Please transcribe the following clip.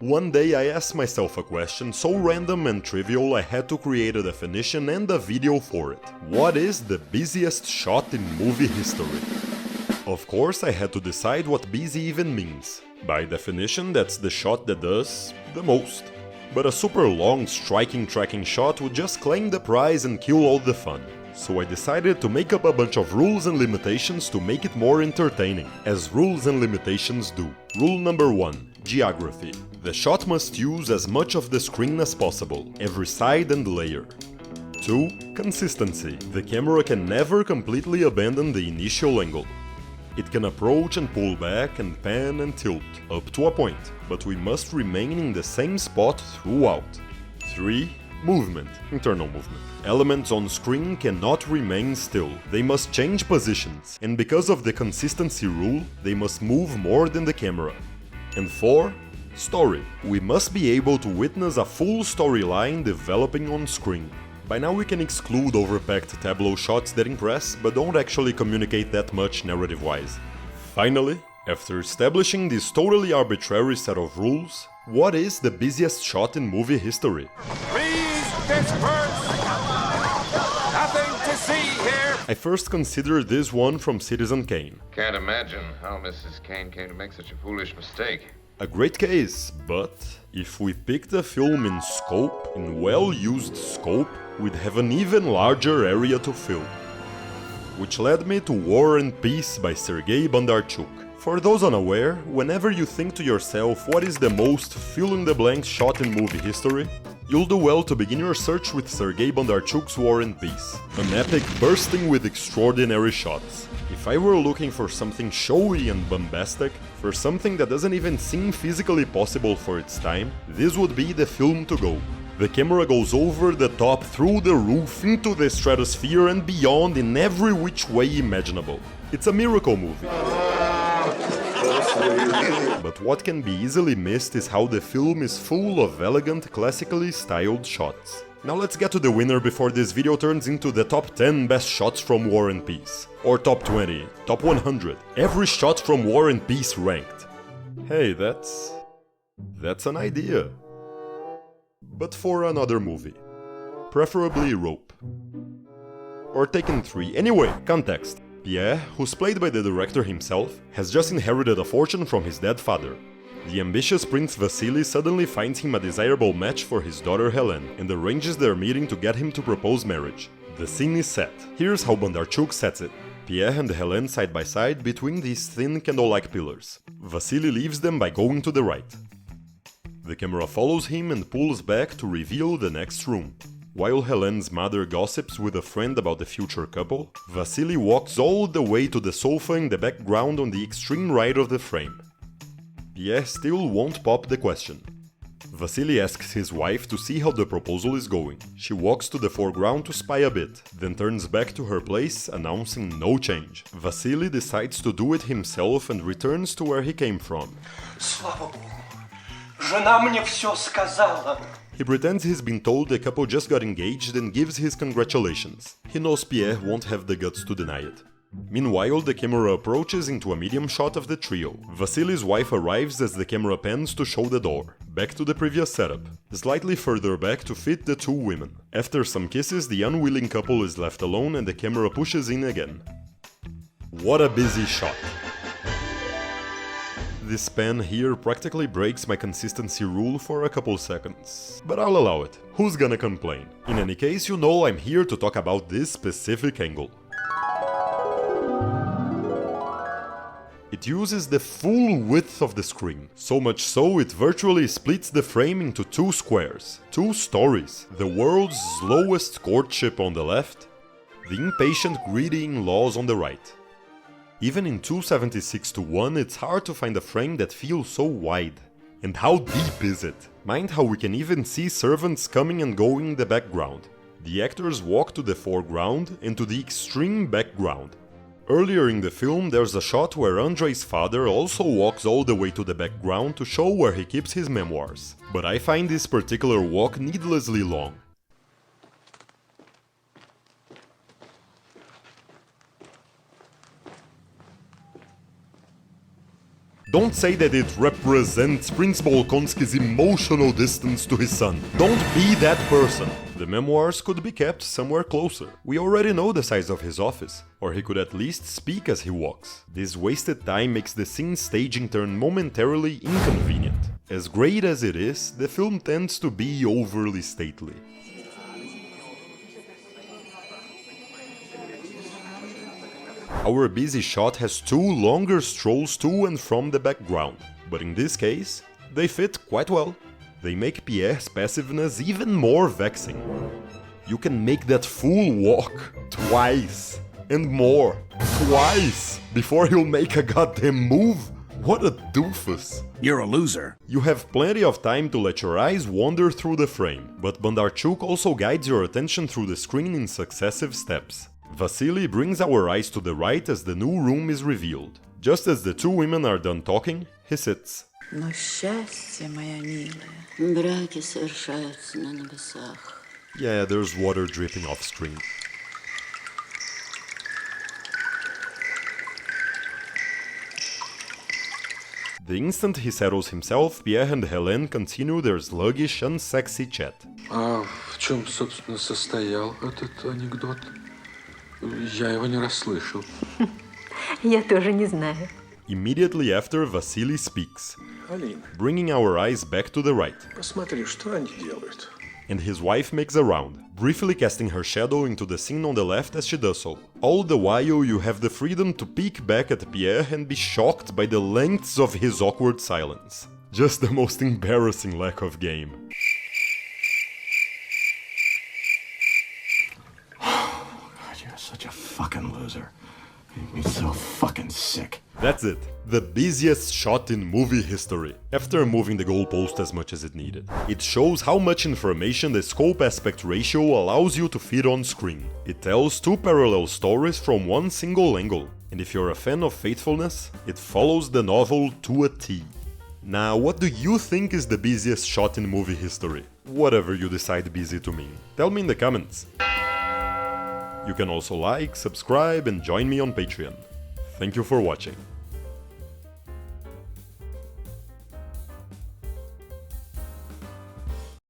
One day I asked myself a question so random and trivial I had to create a definition and a video for it. What is the busiest shot in movie history? Of course I had to decide what busy even means. By definition, that's the shot that does the most. But a super long striking tracking shot would just claim the prize and kill all the fun. So I decided to make up a bunch of rules and limitations to make it more entertaining, as rules and limitations do. Rule number 1. Geography. The shot must use as much of the screen as possible, every side and layer. 2. Consistency. The camera can never completely abandon the initial angle. It can approach and pull back and pan and tilt, up to a point, but we must remain in the same spot throughout. 3. Movement. Internal movement. Elements on screen cannot remain still, they must change positions, and because of the consistency rule, they must move more than the camera. And 4. Story. We must be able to witness a full storyline developing on screen. By now we can exclude overpacked tableau shots that impress, but don't actually communicate that much narrative-wise. Finally, after establishing this totally arbitrary set of rules, what is the busiest shot in movie history? Please disperse! Nothing to see here! I first considered this one from Citizen Kane. Can't imagine how Mrs. Kane came to make such a foolish mistake. A great case, but if we picked a film in scope, in well-used scope, we'd have an even larger area to fill. Which led me to War and Peace by Sergei Bondarchuk. For those unaware, whenever you think to yourself what is the most fill-in-the-blank shot in movie history, you'll do well to begin your search with Sergei Bondarchuk's War and Peace, an epic bursting with extraordinary shots. If I were looking for something showy and bombastic, for something that doesn't even seem physically possible for its time, this would be the film to go. The camera goes over the top, through the roof, into the stratosphere and beyond in every which way imaginable. It's a miracle movie. But what can be easily missed is how the film is full of elegant, classically styled shots. Now let's get to the winner before this video turns into the top 10 best shots from War and Peace. Or top 20, top 100, every shot from War and Peace ranked. Hey, that's an idea. But for another movie. Preferably Rope. Or Taken 3. Anyway, context. Pierre, who's played by the director himself, has just inherited a fortune from his dead father. The ambitious Prince Vasily suddenly finds him a desirable match for his daughter Helen and arranges their meeting to get him to propose marriage. The scene is set. Here's how Bondarchuk sets it. Pierre and Helen side by side between these thin candle-like pillars. Vasily leaves them by going to the right. The camera follows him and pulls back to reveal the next room. While Helen's mother gossips with a friend about the future couple, Vasily walks all the way to the sofa in the background on the extreme right of the frame. Pierre still won't pop the question. Vasily asks his wife to see how the proposal is going. She walks to the foreground to spy a bit, then turns back to her place, announcing no change. Vasily decides to do it himself and returns to where he came from. Слава Богу. Жена мне всё сказала. He pretends he's been told the couple just got engaged and gives his congratulations. He knows Pierre won't have the guts to deny it. Meanwhile, the camera approaches into a medium shot of the trio. Vasily's wife arrives as the camera pans to show the door. Back to the previous setup. Slightly further back to fit the two women. After some kisses, the unwilling couple is left alone and the camera pushes in again. What a busy shot! This pan here practically breaks my consistency rule for a couple seconds, but I'll allow it. Who's gonna complain? In any case, you know I'm here to talk about this specific angle. It uses the full width of the screen, so much so it virtually splits the frame into two squares, two stories, the world's slowest courtship on the left, the impatient greedy in-laws on the right. Even in 276:1, it's hard to find a frame that feels so wide. And how deep is it? Mind how we can even see servants coming and going in the background. The actors walk to the foreground and to the extreme background. Earlier in the film, there's a shot where Andrei's father also walks all the way to the background to show where he keeps his memoirs. But I find this particular walk needlessly long. Don't say that it represents Prince Bolkonski's emotional distance to his son. Don't be that person. The memoirs could be kept somewhere closer. We already know the size of his office, or he could at least speak as he walks. This wasted time makes the scene staging turn momentarily inconvenient. As great as it is, the film tends to be overly stately. Our busy shot has two longer strolls to and from the background, but in this case, they fit quite well. They make Pierre's passiveness even more vexing. You can make that fool walk twice, and more, twice, before he'll make a goddamn move. What a doofus. You're a loser. You have plenty of time to let your eyes wander through the frame, but Bondarchuk also guides your attention through the screen in successive steps. Vasily brings our eyes to the right as the new room is revealed. Just as the two women are done talking, he sits. Но счастье, моя милая, браки совершаются на небесах. Yeah, there's water dripping off screen. The instant he settles himself, Pierre and Helene continue their sluggish, unsexy chat. А в чем, собственно, состоял этот анекдот? Я его не расслышал. Я тоже не знаю. Immediately after, Vasily speaks, Алина, bringing our eyes back to the right. посмотри, что они делают. And his wife makes a round, briefly casting her shadow into the scene on the left as she does so. All the while you have the freedom to peek back at Pierre and be shocked by the lengths of his awkward silence. Just the most embarrassing lack of game. God, you're such a fucking loser. You make me so fucking sick. That's it. The busiest shot in movie history, after moving the goalpost as much as it needed. It shows how much information the scope aspect ratio allows you to fit on screen. It tells two parallel stories from one single angle, and if you're a fan of faithfulness, it follows the novel to a T. Now, what do you think is the busiest shot in movie history? Whatever you decide busy to mean. Tell me in the comments. You can also like, subscribe, and join me on Patreon. Thank you for watching.